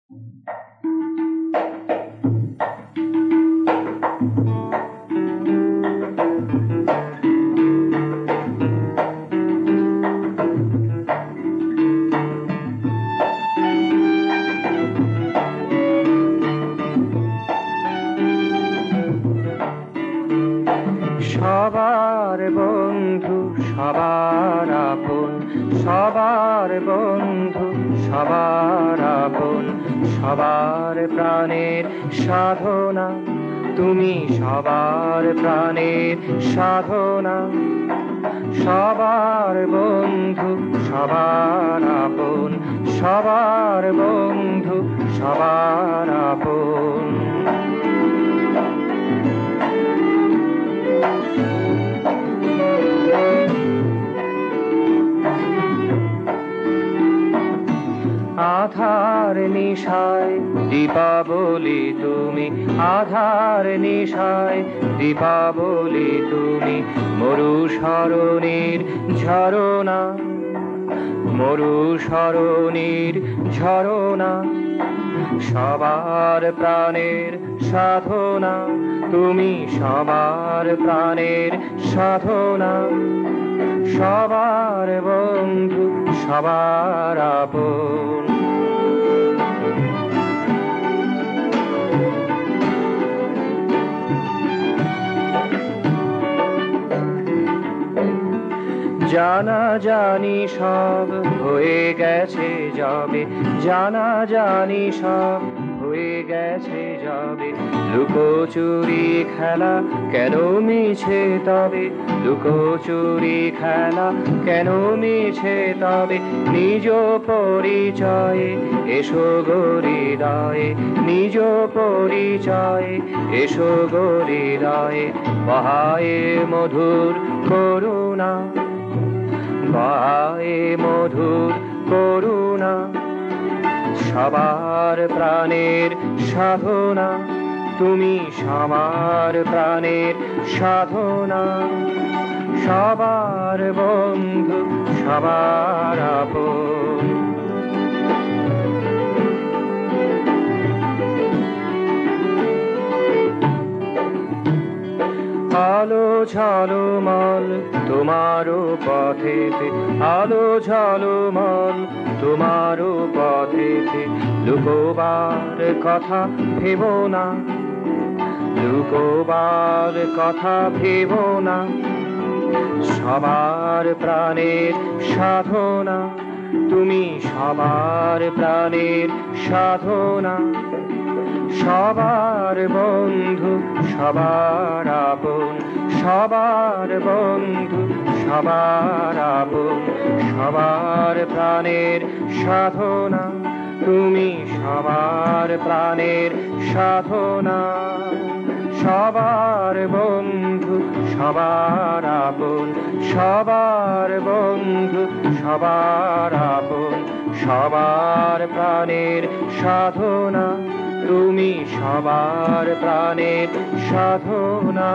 সবার বন্ধু সবার আপন, সবার বন্ধু সবার আপন, সবার প্রাণের সাধনা তুমি, সবার প্রাণের সাধনা। সবার বন্ধু সবার আপন, সবার বন্ধু সবার আপন। আধার নিশায় দীপাবলি তুমি, আধার নিশায় দীপাবলি তুমি, মরু স্মরণের ঝরনা, মরু স্মরণের ঝরনা। সবার প্রাণের সাধনা তুমি, সবার প্রাণের সাধনা। সবার বন্ধু সবার আপন। জানা জানি সব হয়ে গেছে যাবে, জানা জানি সব হয়ে গেছে যাবে। লুকোচুরি খেলা কেন মিছে তবে, লুকোচুরি খেলা কেন মিছে তবে। নিজ পরিচয়ে এসো গো হৃদয়ে, নিজ পরিচয়ে এসো গো হৃদয়ে। বহায় মধুর করুণা, বহায় মধুর করুণা। সবার প্রাণের সাধনা তুমি, সবার প্রাণের সাধনা। সবার বন্ধু সবার আপন। আলো ঝলমল তোমারও পথেতে, আলো ঝলমল তোমারও পথেতে। লুকোবার কথা ভেবো না, লুকোবার কথা ভেবো না। সবার প্রাণের সাধনা তুমি, সবার প্রাণের সাধনা। সবার বন্ধু সবার আপন, সবার বন্ধু সবার আপন। সবার প্রাণের সাধনা তুমি, সবার প্রাণের সাধনা। সবার বন্ধু সবার আপন, সবার বন্ধু সবার আপন। সবার প্রাণের সাধনা তুমি, সবার প্রাণের সাধনা।